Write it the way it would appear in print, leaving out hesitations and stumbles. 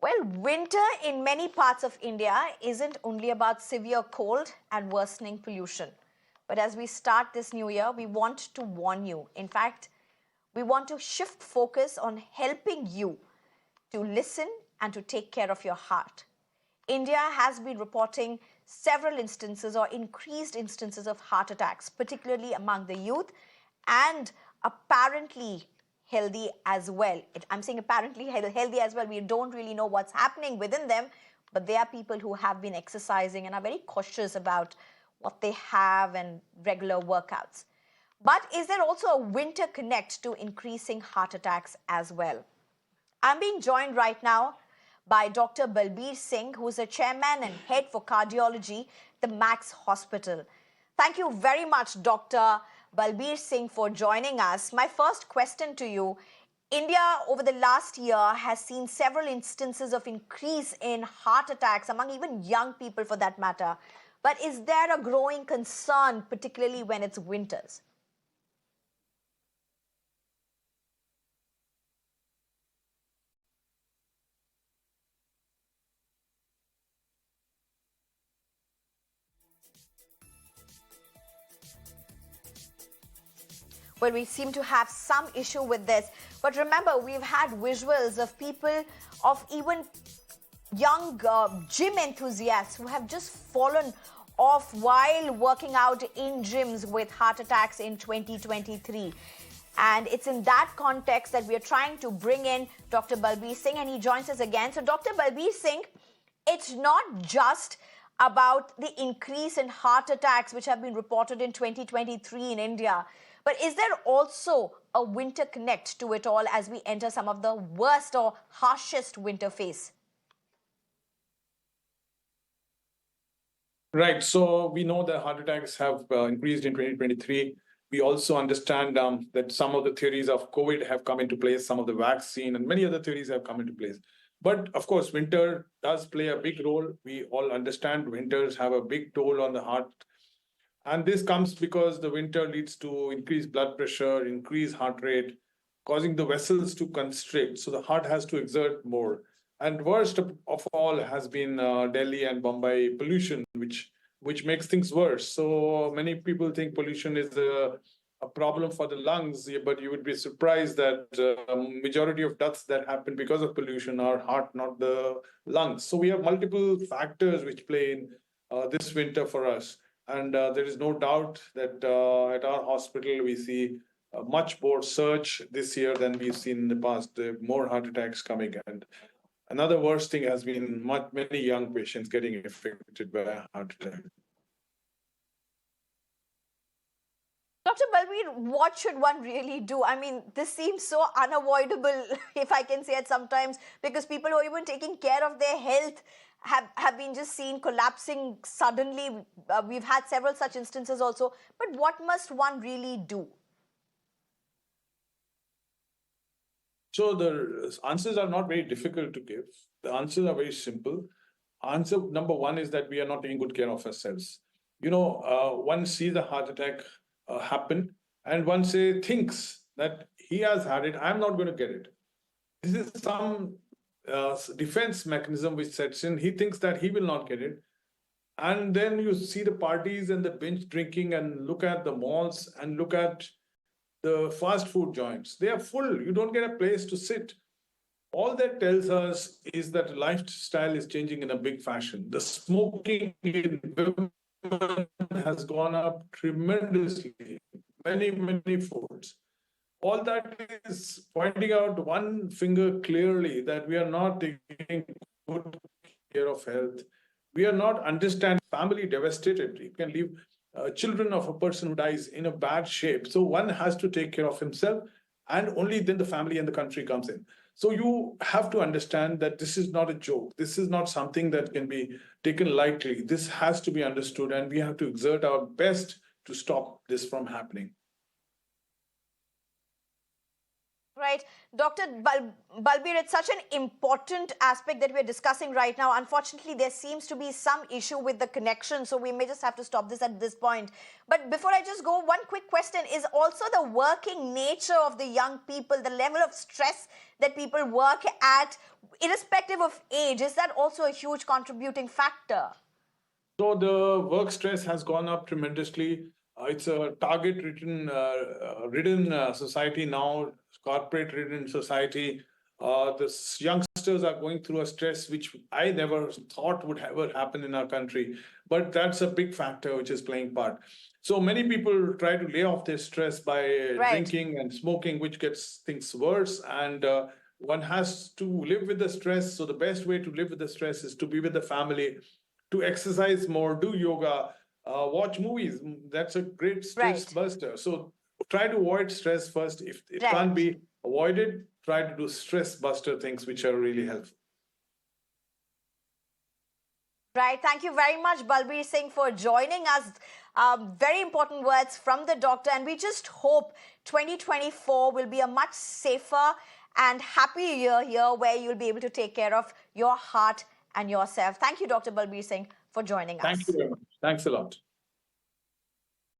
Well, winter in many parts of India isn't only about severe cold and worsening pollution. But as we start this new year, we want to warn you. In fact, we want to shift focus on helping you to listen and to take care of your heart. India has been reporting several instances or increased instances of heart attacks, particularly among the youth, and apparently healthy as well. I'm saying apparently healthy as well. We don't really know what's happening within them, but they are people who have been exercising and are very cautious about what they have and regular workouts. But is there also a winter connect to increasing heart attacks as well? I'm being joined right now by Dr. Balbir Singh, who is a chairman and head for cardiology at the Max Hospital. Thank you very much, Dr. Balbir Singh, for joining us. My first question to you: India over the last year has seen several instances of increase in heart attacks among even young people for that matter. But is there a growing concern, particularly when it's winters? Well, we seem to have some issue with this. But remember, we've had visuals of people, of even young gym enthusiasts who have just fallen off while working out in gyms with heart attacks in 2023. And it's in that context that we are trying to bring in Dr. Balbir Singh, and he joins us again. So, Dr. Balbir Singh, it's not just about the increase in heart attacks which have been reported in 2023 in India, but is there also a winter connect to it all as we enter some of the worst or harshest winter phase? Right. So we know that heart attacks have increased in 2023. We also understand that some of the theories of COVID have come into place, some of the vaccine and many other theories have come into place. But of course, winter does play a big role. We all understand winters have a big toll on the heart. And this comes because the winter leads to increased blood pressure, increased heart rate, causing the vessels to constrict. So the heart has to exert more. And worst of all has been Delhi and Bombay pollution, which makes things worse. So many people think pollution is a problem for the lungs, but you would be surprised that majority of deaths that happen because of pollution are heart, not the lungs. So we have multiple factors which play in this winter for us. And there is no doubt that at our hospital, we see a much more surge this year than we've seen in the past, more heart attacks coming. And another worst thing has been many young patients getting affected by a heart attack. Dr. Balbir, what should one really do? I mean, this seems so unavoidable, if I can say it sometimes, because people who are even taking care of their health have been just seen collapsing suddenly. We've had several such instances also. But what must one really do? So the answers are not very difficult to give. The answers are very simple. Answer number one is that we are not taking good care of ourselves. One sees a heart attack happen, and one thinks that he has had it. I'm not going to get it. This is some defense mechanism which sets in. He thinks that he will not get it. And then you see the parties and the binge drinking and look at the malls and look at the fast food joints. They are full. You don't get a place to sit. All that tells us is that lifestyle is changing in a big fashion. The smoking in women has gone up tremendously, many folds. All that is pointing out one finger clearly that we are not taking good care of health. We are not understanding family devastated. You can leave children of a person who dies in a bad shape. So one has to take care of himself, and only then the family and the country comes in. So you have to understand that this is not a joke. This is not something that can be taken lightly. This has to be understood, and we have to exert our best to stop this from happening. Right. Dr. Balbir, it's such an important aspect that we're discussing right now. Unfortunately, there seems to be some issue with the connection, so we may just have to stop this at this point. But before I just go, one quick question is also the working nature of the young people, the level of stress that people work at, irrespective of age, is that also a huge contributing factor? So the work stress has gone up tremendously. It's a ridden society now, corporate ridden society. Youngsters are going through a stress which I never thought would ever happen in our country, but that's a big factor which is playing part. So many people try to lay off their stress by Right. drinking and smoking, which gets things worse. And one has to live with the stress. So the best way to live with the stress is to be with the family, to exercise more, do yoga, watch movies. That's a great stress Right. buster. So try to avoid stress first. If it can't Right. be avoided, try to do stress buster things which are really helpful. Right. Thank you very much, Balbir Singh, for joining us. Very important words from the doctor. And we just hope 2024 will be a much safer and happier year here where you'll be able to take care of your heart and yourself. Thank you, Dr. Balbir Singh, for joining Thank you us. very much. Thanks a lot.